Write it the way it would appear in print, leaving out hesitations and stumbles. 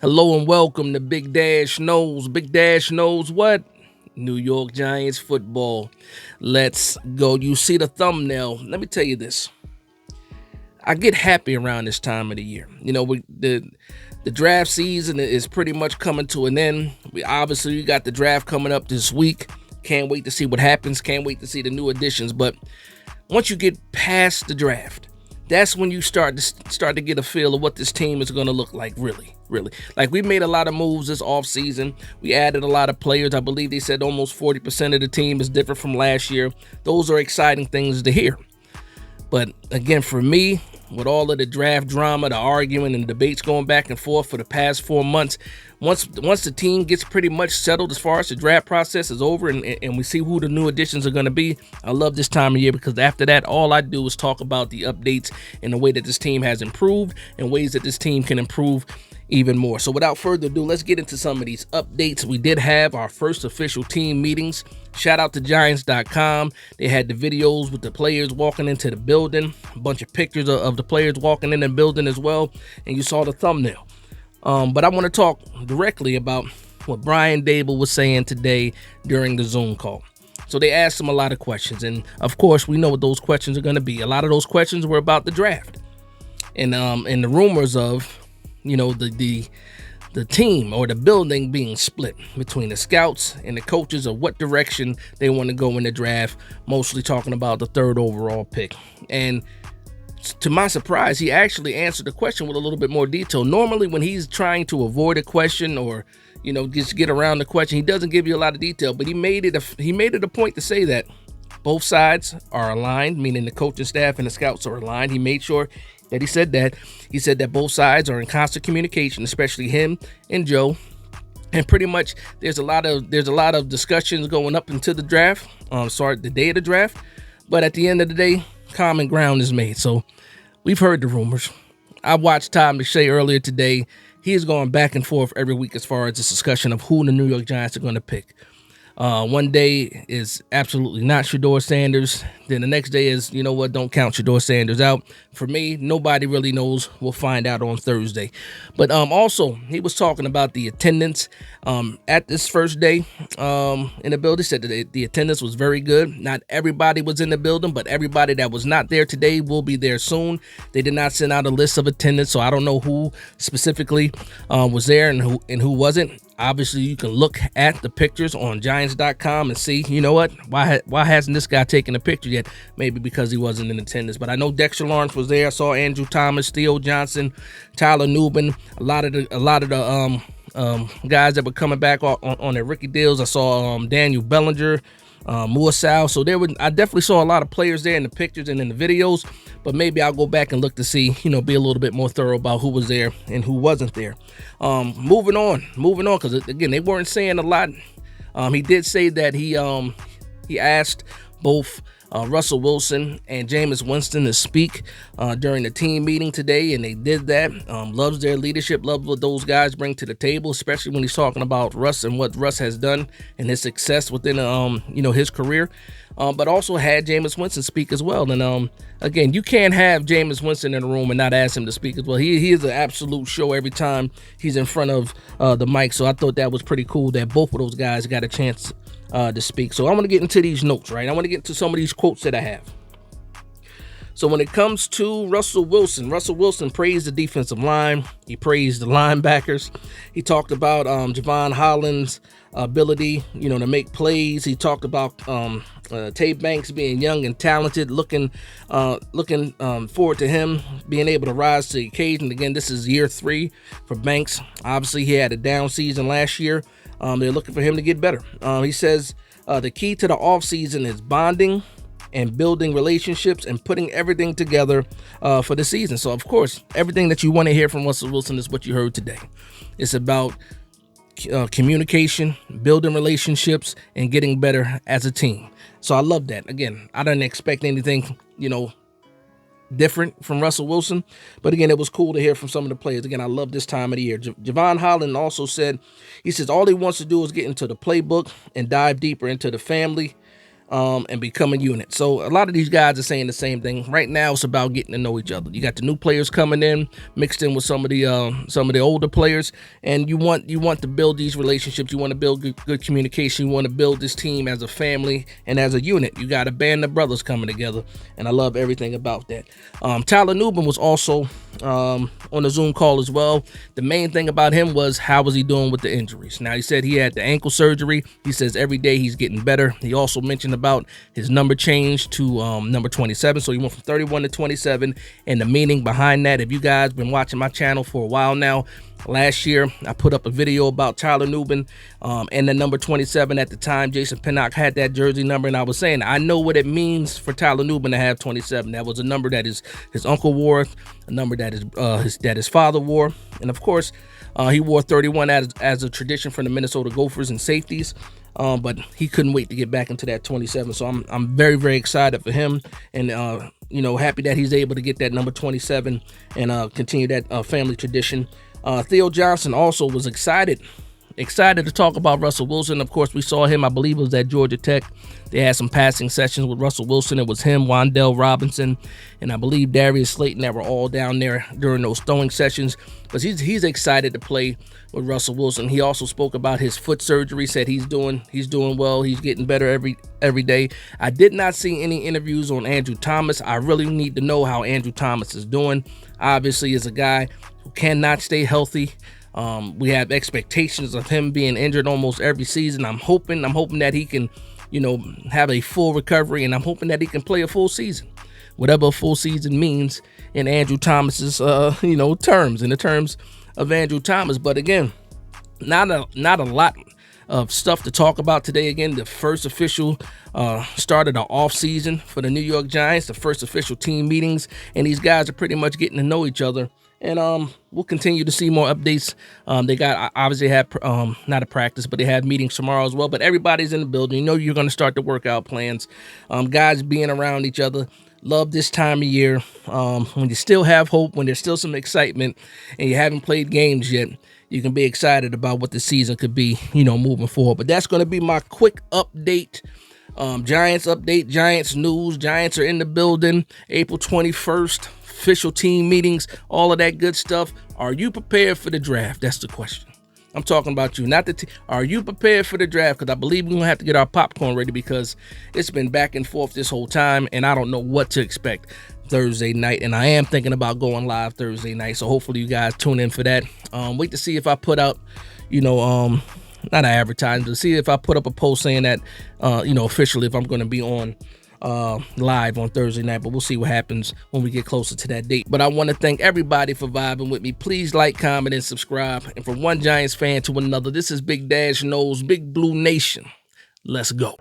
Hello and welcome to Big Dash Knows. Big Dash knows what? New York Giants football. Let's go. You see the thumbnail. Let me tell you this. I get happy around this time of the year. The draft season is pretty much coming to an end. We got the draft coming up this week. Can't wait to see what happens. Can't wait to see the new additions. But once you get past the draft, that's when you start to get a feel of what this team is going to look like, really. Like, we made a lot of moves this offseason. We added a lot of players. I believe they said almost 40% of the team is different from last year. Those are exciting things to hear. But again, for me, with all of the draft drama, the arguing and debates going back and forth for the past 4 months, once the team gets pretty much settled as far as the draft process is over and we see who the new additions are going to be, I love this time of year because after that, all I do is talk about the updates and the way that this team has improved and ways that this team can improve even more. So without further ado, let's get into some of these updates. We did have our first official team meetings. Shout out to Giants.com. They had the videos with the players walking into the building, a bunch of pictures of the players walking in the building as well, and you saw the thumbnail. But I want to talk directly about what Brian Daboll was saying today during the Zoom call. So they asked him a lot of questions, and of course, we know what those questions are going to be. A lot of those questions were about the draft and the rumors of the team or the building being split between the scouts and the coaches of what direction they want to go in the draft, mostly talking about the third overall pick. And to my surprise, he actually answered the question with a little bit more detail. Normally, when he's trying to avoid a question or just get around the question, he doesn't give you a lot of detail, but he made it a point to say that both sides are aligned, meaning the coaching staff and the scouts are aligned. He made sure that he said that both sides are in constant communication, especially him and Joe. And pretty much there's a lot of discussions going up into the draft, the day of the draft. But at the end of the day, common ground is made. So we've heard the rumors. I watched Todd McShay earlier today. He is going back and forth every week as far as this discussion of who the New York Giants are going to pick. One day is absolutely not Shedeur Sanders. Then the next day is, don't count Shedeur Sanders out. For me, nobody really knows. We'll find out on Thursday. But also, he was talking about the attendance at this first day in the building. He said that the attendance was very good. Not everybody was in the building, but everybody that was not there today will be there soon. They did not send out a list of attendance, so I don't know who specifically was there and who wasn't. Obviously, you can look at the pictures on Giants.com and see, why hasn't this guy taken a picture yet? Maybe because he wasn't in attendance. But I know Dexter Lawrence was there. I saw Andrew Thomas, Theo Johnson, Tyler Nubin, a lot of the guys that were coming back on their rookie deals. I saw Daniel Bellinger, Moore-Sal. So I definitely saw a lot of players there in the pictures and in the videos. But maybe I'll go back and look to see, be a little bit more thorough about who was there and who wasn't there. Moving on, because again, they weren't saying a lot. He did say that he asked both Russell Wilson and Jameis Winston to speak during the team meeting today, and they did that. Loves their leadership, loves what those guys bring to the table, especially when he's talking about Russ and what Russ has done and his success within his career. But also had Jameis Winston speak as well. And again, you can't have Jameis Winston in the room and not ask him to speak as well. He is an absolute show every time he's in front of the mic. So I thought that was pretty cool that both of those guys got a chance to speak. So I want to get into these notes, right? I want to get into some of these quotes that I have. So when it comes to Russell Wilson praised the defensive line. He praised the linebackers. He talked about Javon Holland's ability, to make plays. He talked about Tay Banks being young and talented, looking forward to him being able to rise to the occasion. Again, this is year 3 for Banks. Obviously, he had a down season last year. They're looking for him to get better. He says the key to the offseason is bonding and building relationships and putting everything together for the season. So, of course, everything that you want to hear from Russell Wilson is what you heard today. It's about communication, building relationships, and getting better as a team. So I love that. Again, I didn't expect anything, different from Russell Wilson. But again, it was cool to hear from some of the players. Again, I love this time of the year. Javon Holland also said, he says all he wants to do is get into the playbook and dive deeper into the family and become a unit. So a lot of these guys are saying the same thing. Right now, it's about getting to know each other. You got the new players coming in, mixed in with some of the older players, and you want to build these relationships. You want to build good communication. You want to build this team as a family and as a unit. You got a band of brothers coming together, and I love everything about that. Tyler Nubin was also on the Zoom call as well. The main thing about him was how was he doing with the injuries. Now, he said he had the ankle surgery. He says every day he's getting better. He also mentioned about his number change to number 27. So he went from 31 to 27, and the meaning behind that, if you guys been watching my channel for a while now, last year I put up a video about Tyler Nubin and the number 27. At the time, Jason Pinnock had that jersey number, and I was saying I know what it means for Tyler Nubin to have 27. That was a number that his uncle wore, a number that his father wore, and of course he wore 31 as a tradition from the Minnesota Gophers and safeties. But he couldn't wait to get back into that 27. So I'm very, very excited for him, and happy that he's able to get that number 27 and continue that family tradition. Theo Johnson also was excited to talk about Russell Wilson. Of course, we saw him, I believe it was at Georgia Tech. They had some passing sessions with Russell Wilson. It was him, Wan'Dale Robinson, and I believe Darius Slayton that were all down there during those throwing sessions. But he's excited to play with Russell Wilson. He also spoke about his foot surgery, said he's doing well. He's getting better every day. I did not see any interviews on Andrew Thomas. I really need to know how Andrew Thomas is doing. Obviously, is a guy who cannot stay healthy. We have expectations of him being injured almost every season. I'm hoping that he can, have a full recovery, and I'm hoping that he can play a full season, whatever a full season means in Andrew Thomas's, terms, in the terms of Andrew Thomas. But again, not a lot of stuff to talk about today. Again, the first official start of the offseason for the New York Giants, the first official team meetings, and these guys are pretty much getting to know each other. And we'll continue to see more updates. They got obviously had not a practice, but they have meetings tomorrow as well. But everybody's in the building. You're going to start the workout plans. Guys being around each other. Love this time of year when you still have hope, when there's still some excitement, and you haven't played games yet. You can be excited about what the season could be, moving forward. But that's going to be my quick update. Giants update, Giants news. Giants are in the building. April 21st. Official team meetings, all of that good stuff. Are you prepared for the draft? That's the question. I'm talking about you, not the team. Are you prepared for the draft? Because I believe we're going to have to get our popcorn ready, because it's been back and forth this whole time, and I don't know what to expect Thursday night. And I am thinking about going live Thursday night, so hopefully you guys tune in for that. Wait to see if I put out, not an advertising, to see if I put up a post saying that, officially if I'm going to be on live on Thursday night, but we'll see what happens when we get closer to that date. But I want to thank everybody for vibing with me. Please like, comment, and subscribe. And from one Giants fan to another, this is Big Dash Knows, Big Blue Nation. Let's go.